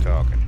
talking.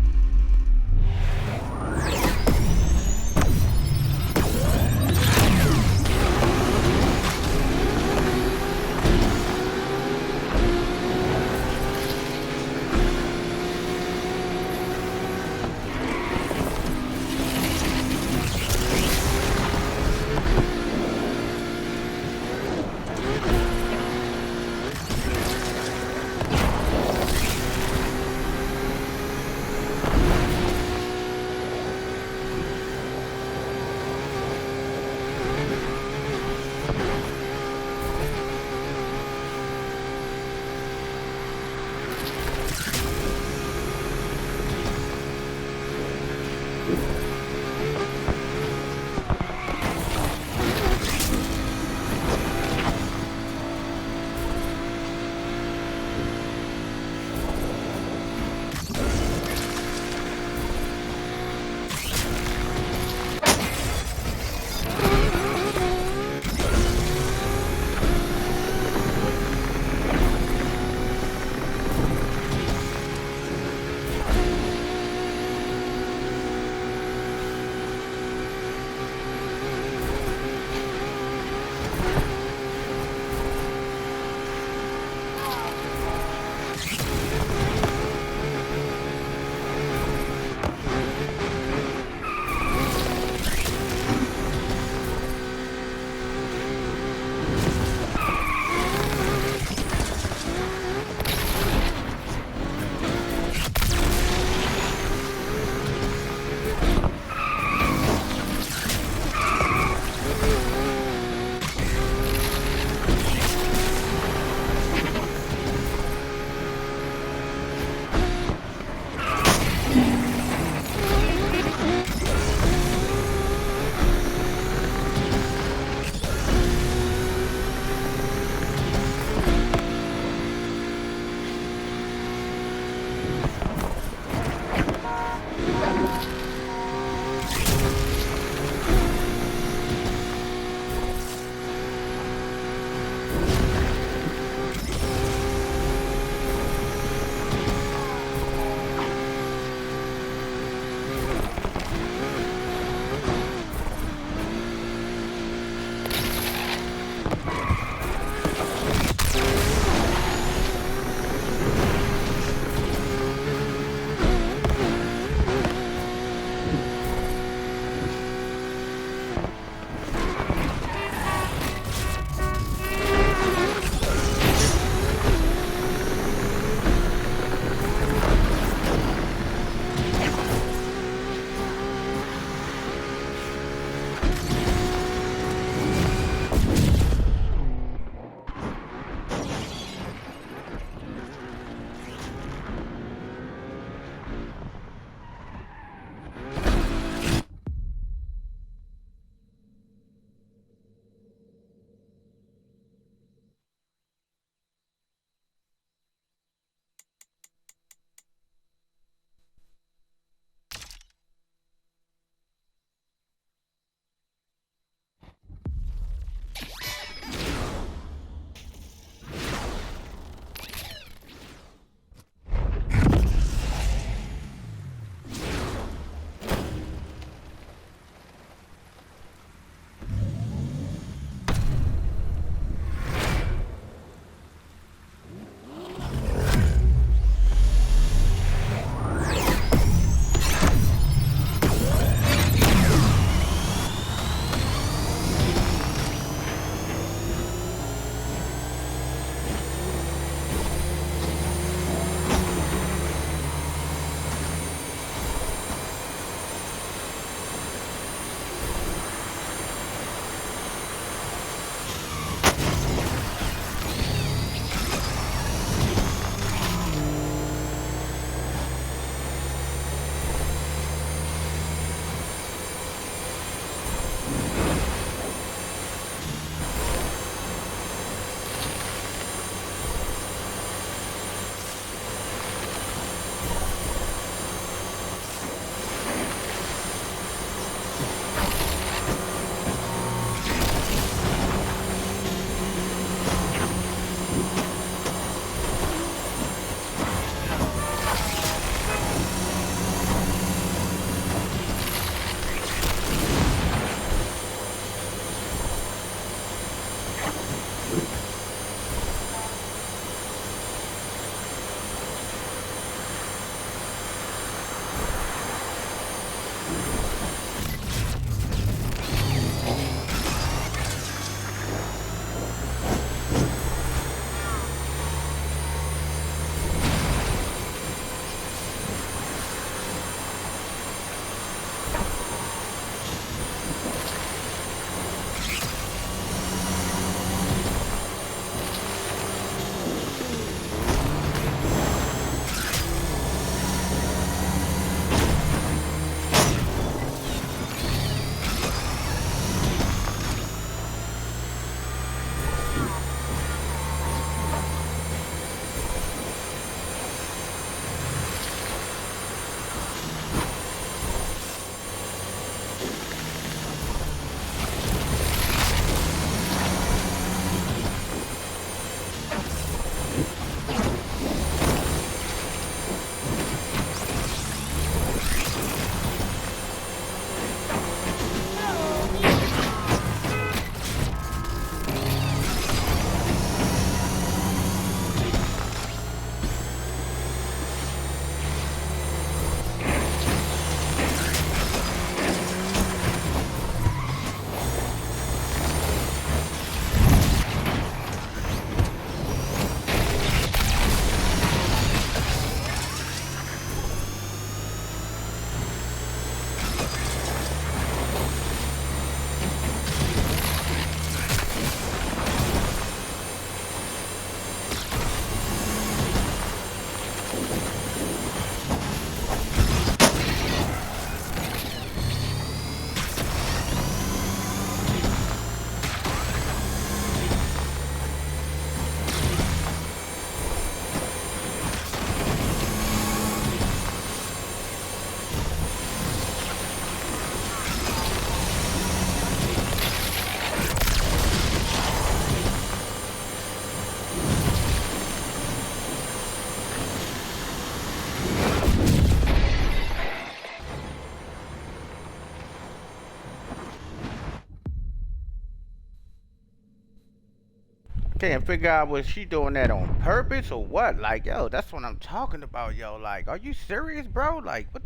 Can't figure out was she doing that on purpose or what? Like, yo, that's what I'm talking about, yo. Like, are you serious, bro? Like, what?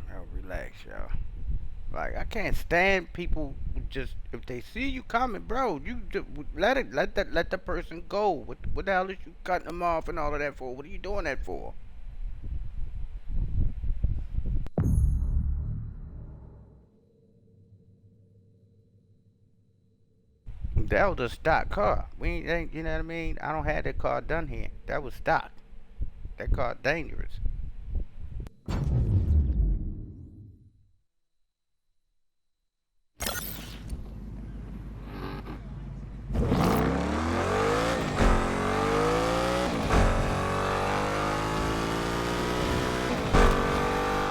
Yo, relax, yo. Like, I can't stand people who just if they see you coming, bro. You just let the person go. What the hell is you cutting them off and all of that for? What are you doing that for? That was a stock car. We ain't, you know what I mean? I don't have that car done here. That was stock. That car dangerous.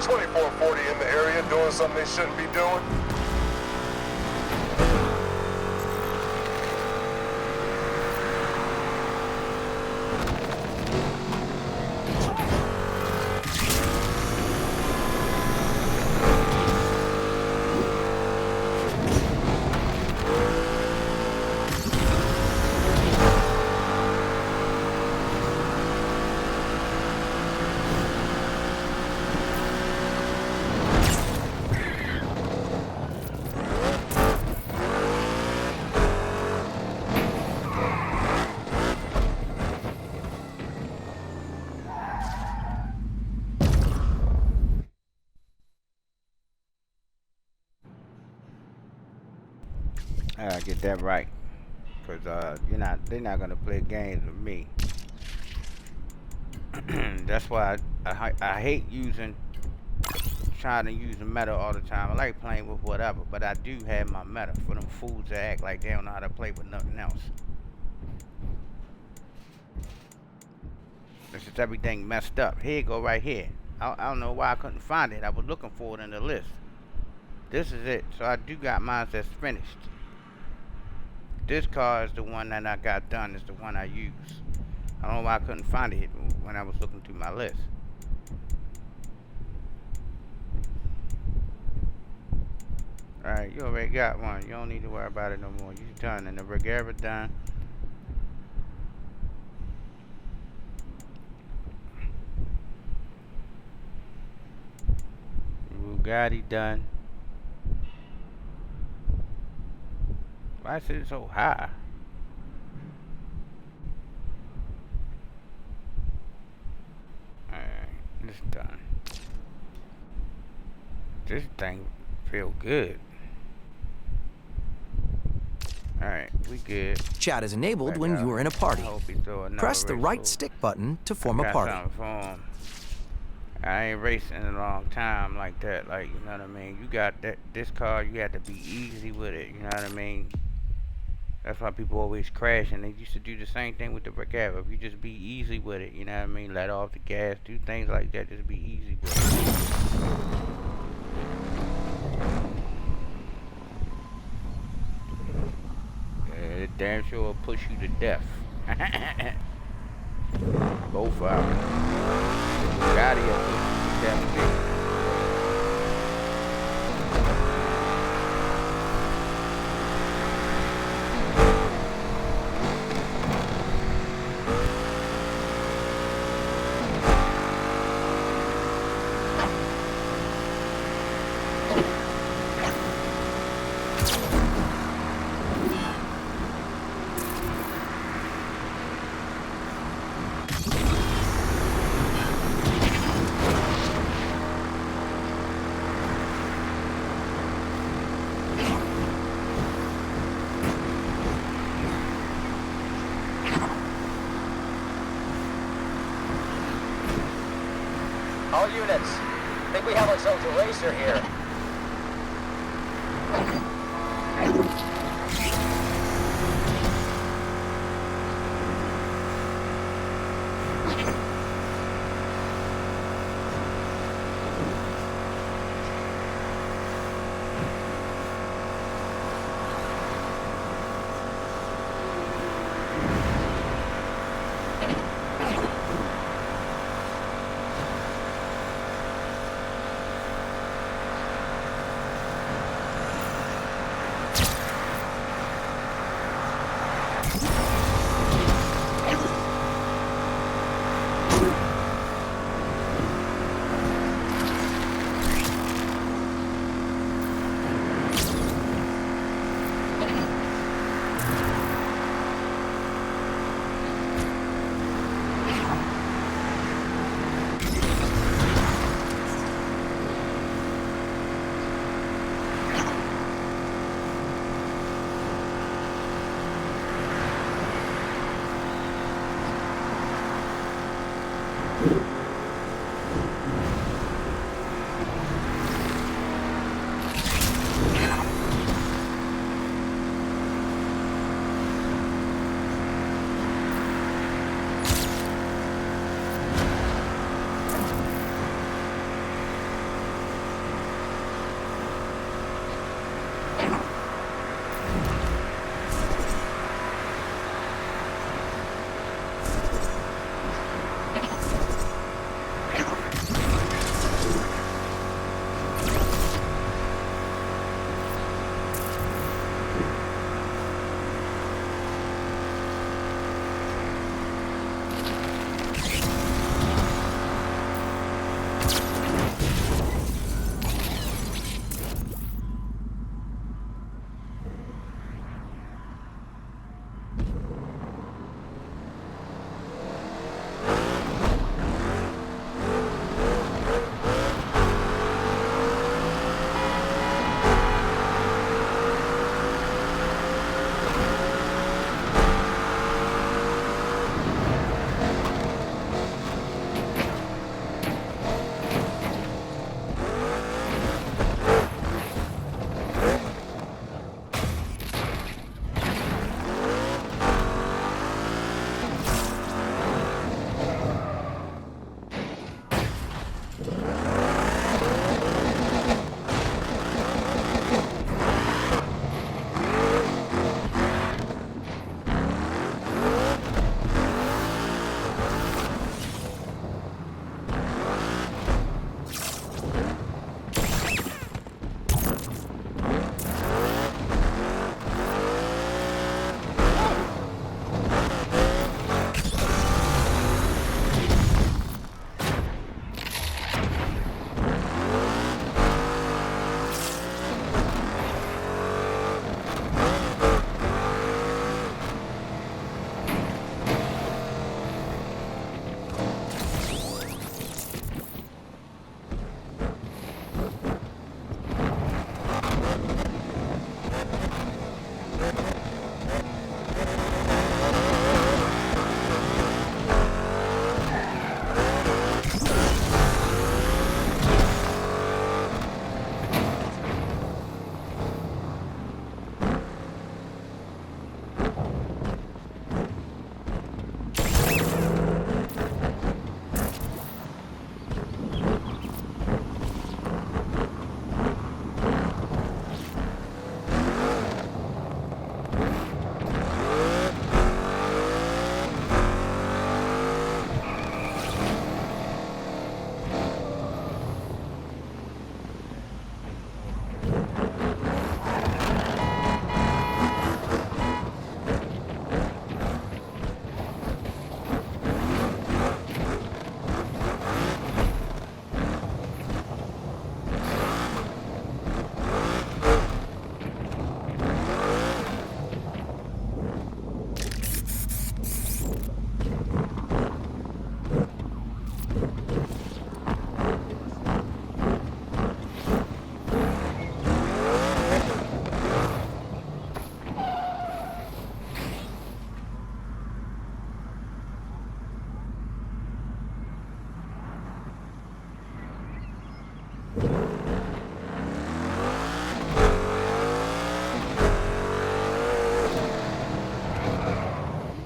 2440 in the area doing something they shouldn't be doing. I gotta get that right. Cause they're not gonna play games with me. That's why I hate trying to use the meta all the time. I like playing with whatever, but I do have my meta for them fools to act like they don't know how to play with nothing else. It's just everything messed up. Here you go right here. I don't know why I couldn't find it. I was looking for it in the list. This is it. So I do got mine that's finished. This car is the one that I got done. Is the one I use. I don't know why I couldn't find it when I was looking through my list. Alright, you already got one. You don't need to worry about it no more. You done. And the Regera done. Bugatti done. Why is it so high? Alright, it's done. This thing feel good. Alright, we good. Chat is enabled when you are in a party. Press the right stick button to form a party. I ain't racing in a long time like that. Like, you know what I mean? You got this car, you got to be easy with it. You know what I mean? That's why people always crash, and they used to do the same thing with the Regera. If you just be easy with it, you know what I mean? Let off the gas, do things like that, just be easy with it. Yeah, it damn sure will push you to death. Both of them. Bugatti will push you to death. All units, I think we have ourselves a racer here.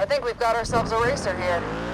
I think we've got ourselves a racer here.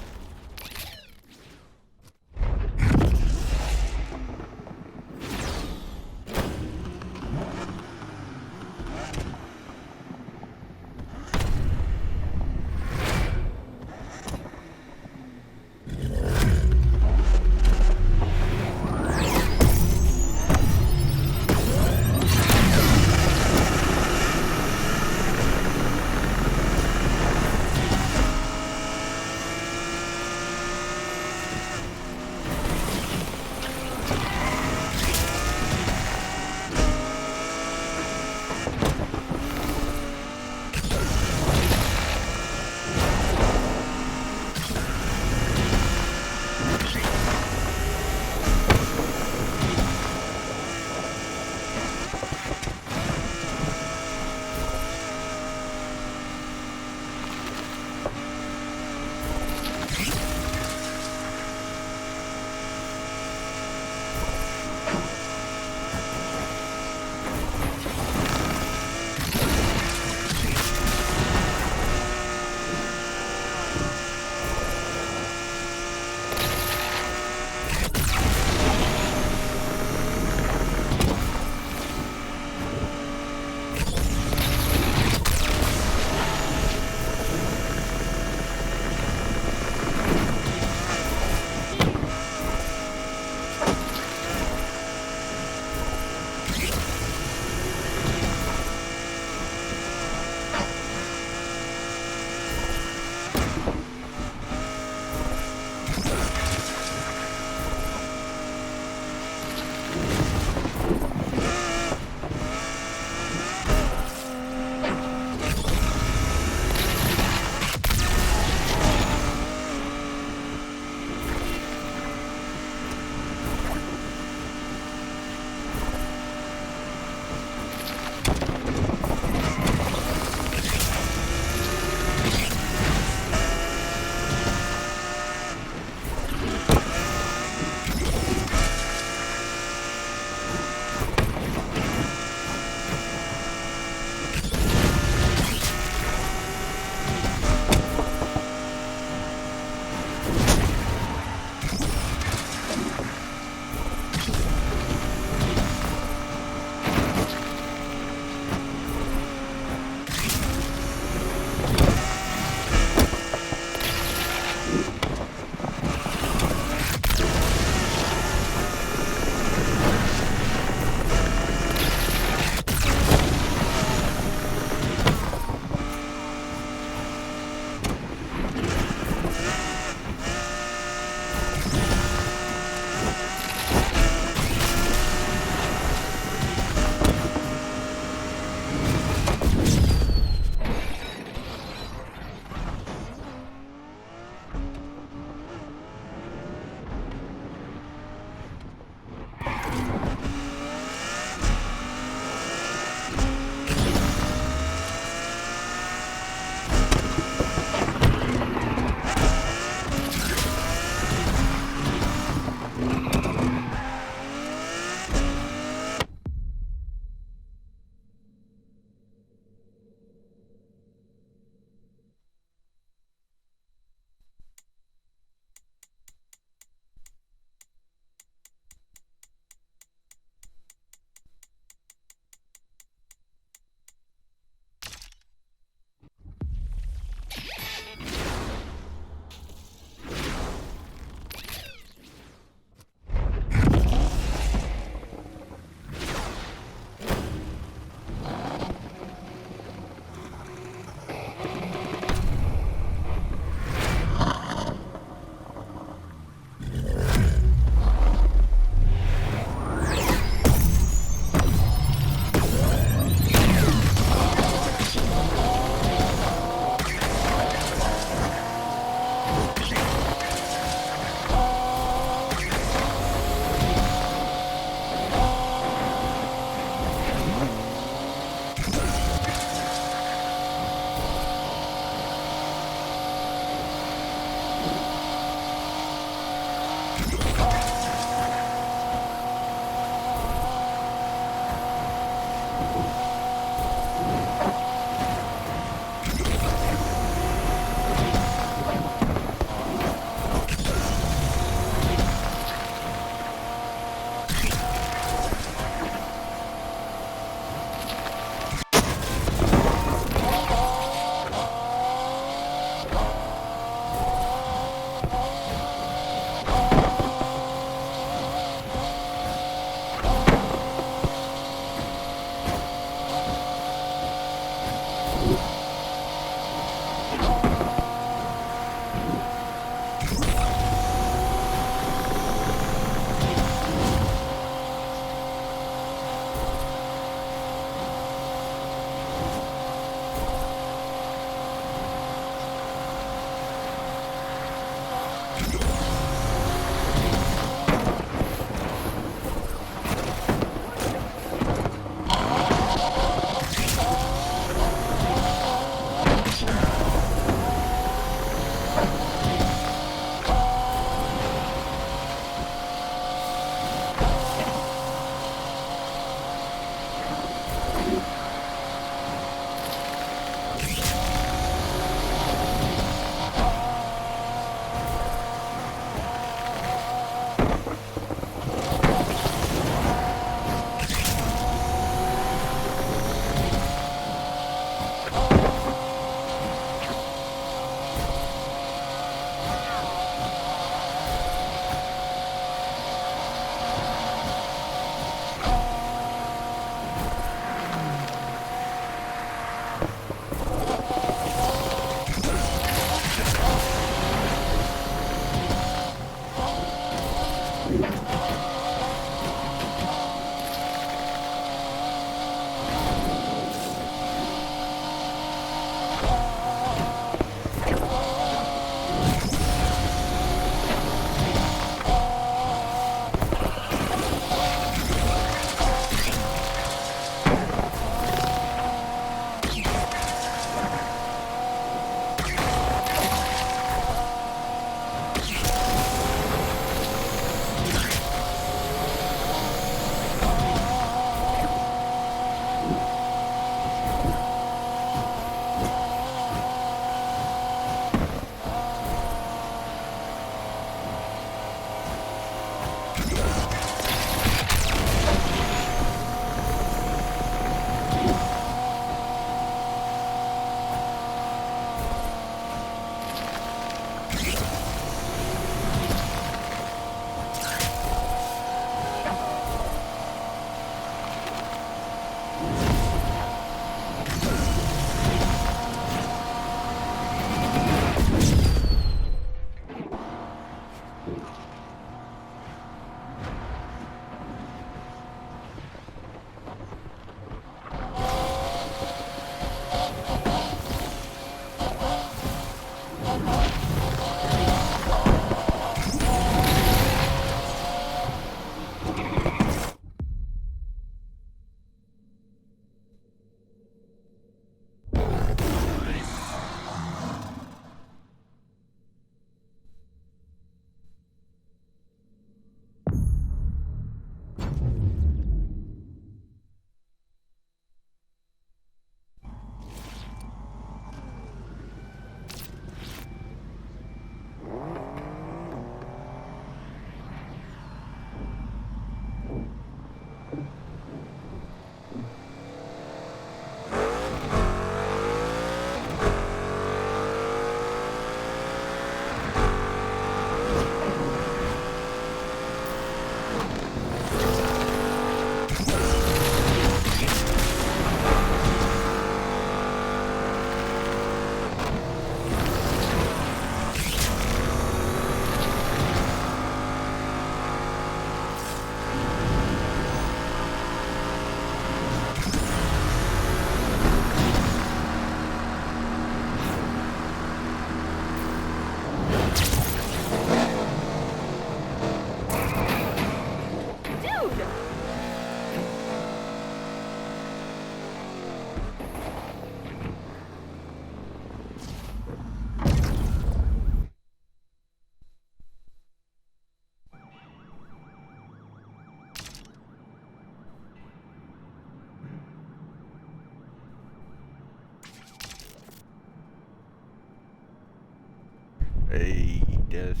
Hey, that's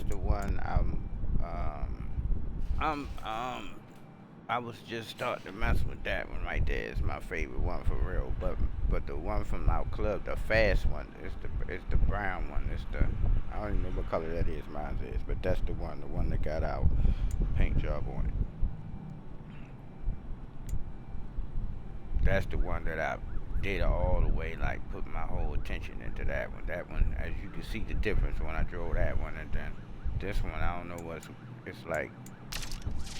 the one I was just starting to mess with that one right there. It's my favorite one for real. But the one from our club, the fast one, is the brown one. It's the I don't even know what color that is. Mine is, but that's the one that got our paint job on it. That's the one that I did all the way, like put my whole attention into that one. That one, as you can see the difference when I drove that one, and then this one, I don't know what's. It's like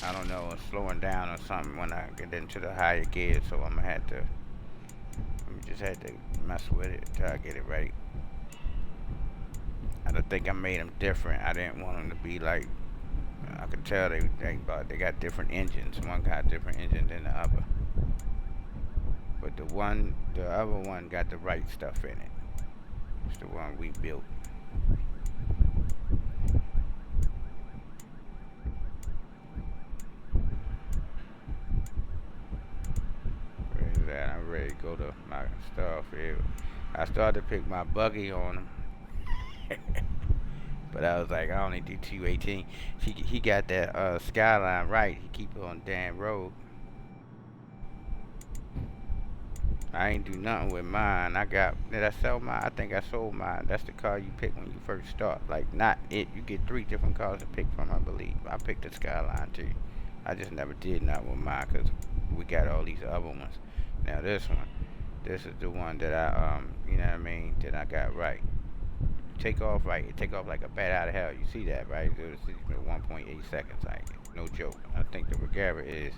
I don't know, it's slowing down or something when I get into the higher gear, so I'm gonna have to, just had to mess with it till I get it right. I don't think I made them different. I didn't want them to be like, I could tell they got different engines. One got a different engine than the other. But the other one got the right stuff in it. It's the one we built. That I'm ready to go to my stuff here. I started to pick my buggy on him. But I was like, I only do 218. He got that Skyline right. He keep it on the damn road. I ain't do nothing with mine. Did I sell mine? I think I sold mine. That's the car you pick when you first start. Like, not it. You get 3 different cars to pick from, I believe. I picked the Skyline too. I just never did nothing with mine because we got all these other ones. Now this is the one that I, you know what I mean, that I got right. Take off right, it take off like a bat out of hell. You see that, right? It's 1.8 seconds, like, no joke. I think the Regera is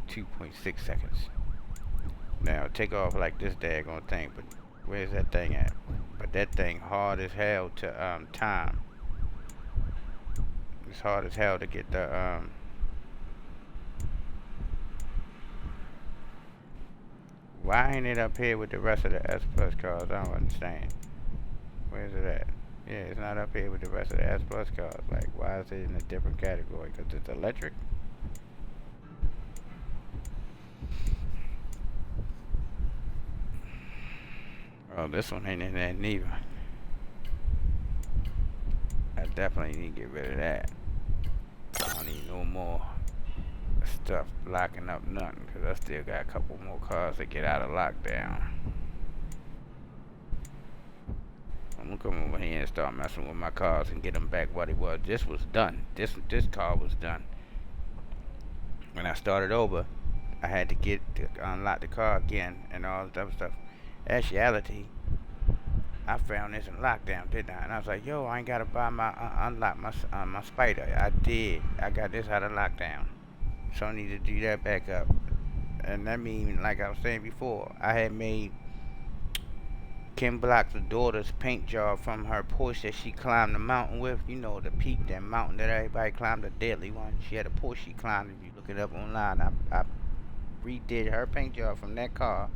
2.6 seconds. Now, take off like this daggone thing, but where's that thing at? But that thing hard as hell to, time. It's hard as hell to get the, why ain't it up here with the rest of the S Plus cars? I don't understand. Where's it at? Yeah, it's not up here with the rest of the S Plus cars. Like, why is it in a different category? Because it's electric? Oh, this one ain't in there neither. I definitely need to get rid of that. I don't need no more stuff locking up nothing, because I still got a couple more cars to get out of lockdown. I'm gonna come over here and start messing with my cars and get them back what it was. This was done. This car was done. When I started over, I had to unlock the car again and all that other stuff. Actuality, I found this in lockdown, didn't I? And I was like, yo, I ain't gotta buy unlock my Spider. I did. I got this out of lockdown. So I need to do that back up. And that means, like I was saying before, I had made Kim Block's daughter's paint job from her Porsche that she climbed the mountain with. You know, the peak, that mountain that everybody climbed, the deadly one. She had a Porsche she climbed. If you look it up online, I redid her paint job from that car,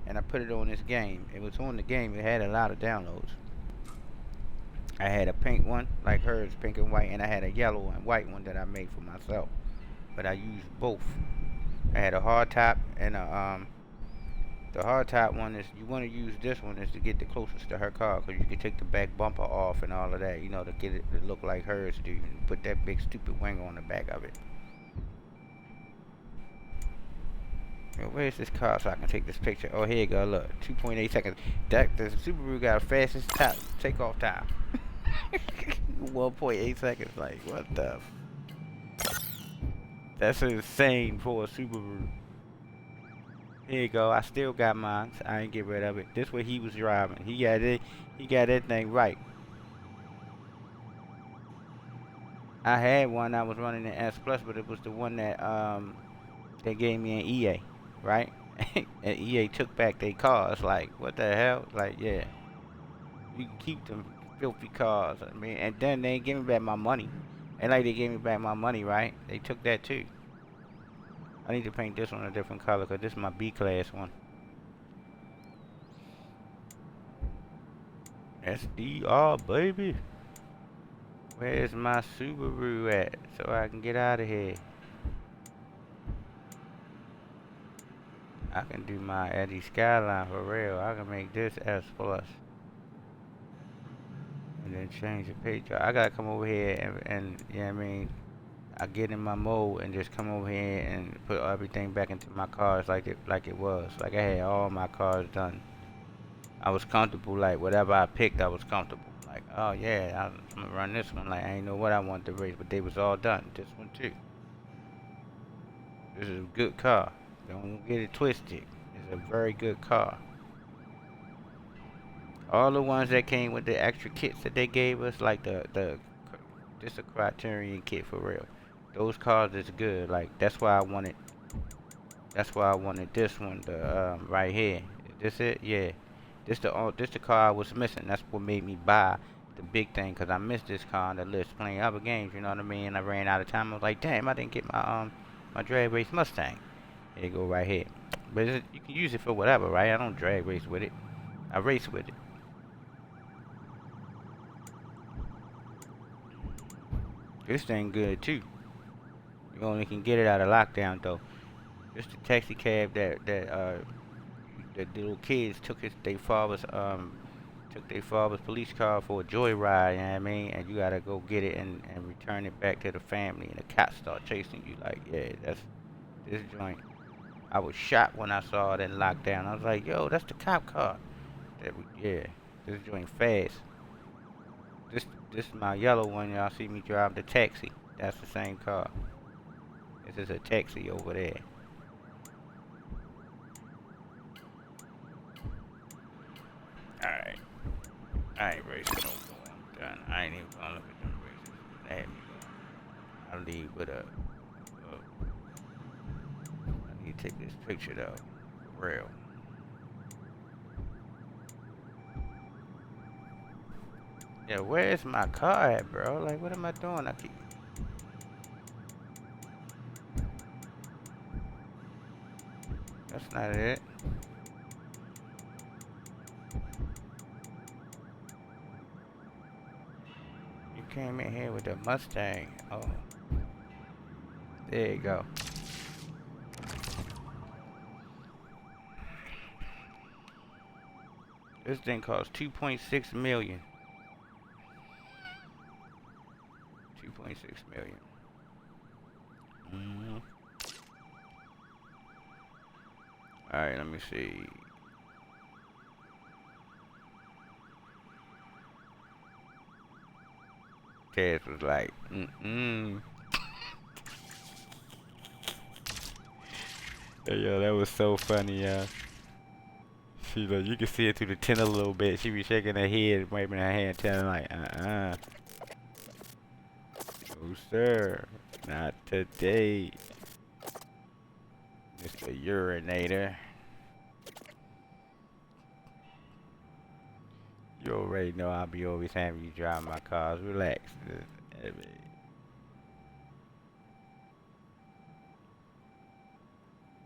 and I put it on this game. It was on the game. It had a lot of downloads. I had a pink one, like hers, pink and white, and I had a yellow and white one that I made for myself. But I used both. I had a hard top and the hard top one is, you want to use this one is to get the closest to her car, because you can take the back bumper off and all of that, you know, to get it to look like hers do, and put that big stupid wing on the back of it. Well, where's this car so I can take this picture? Oh, here you go, look, 2.8 seconds. The Subaru got the fastest takeoff time. 1.8 seconds, like, what the? That's insane for a Subaru. Here you go. I still got mine. So I ain't get rid of it. This way he was driving. He got it. He got that thing right. I had one. I was running an S Plus, but it was the one that they gave me an EA, right? And EA took back their cars. Like, what the hell? Like, yeah, you can keep them filthy cars. I mean, and then they ain't give me back my money. And like they gave me back my money, right? They took that too. I need to paint this one a different color, because this is my B-class one. SDR, baby. Where's my Subaru at, so I can get out of here? I can do my Eddie Skyline for real. I can make this S Plus. then change the page. I gotta come over here and you know what I mean. I get in my mode and just come over here and put everything back into my cars like it was. Like I had all my cars done. I was comfortable. Like whatever I picked, I was comfortable. Like oh yeah, I'm gonna run this one. Like I ain't know what I wanted to race, but they was all done. This one too. This is a good car. Don't get it twisted. It's a very good car. All the ones that came with the extra kits that they gave us, like this a Criterion kit for real. Those cars is good. Like that's why I wanted. That's why I wanted this one. The right here. Is this it? Yeah. This the car I was missing. That's what made me buy the big thing. Cause I missed this car on the list playing other games. You know what I mean? I ran out of time. I was like, damn, I didn't get my drag race Mustang. Here you go right here. But you can use it for whatever, right? I don't drag race with it. I race with it. This thing good too. You only can get it out of lockdown though. This the taxi cab that the little kids took their father's police car for a joyride, you know what I mean? And you gotta go get it and return it back to the family, and the cops start chasing you. Like, yeah, that's this joint. I was shocked when I saw it in lockdown. I was like, yo, that's the cop car. Yeah, this joint fast. This is my yellow one. Y'all see me drive the taxi. That's the same car. This is a taxi over there. Alright. I ain't racing no more. I'm done. I ain't even gonna look at them races. Let me go. I'll leave with a I need to take this picture though. For real. Yeah, where's my car at, bro? Like, what am I doing? That's not it. You came in here with the Mustang. Oh. There you go. This thing costs 2.6 million. 2.6 million. Mm-hmm. Alright, let me see. Tez was like, Hey, yo, that was so funny, y'all. She like, you can see it through the tint a little bit. She be shaking her head, waving her hand, telling like, No, sir. Not today. Mr. Urinator. You already know I'll be always having you drive my cars. Relax.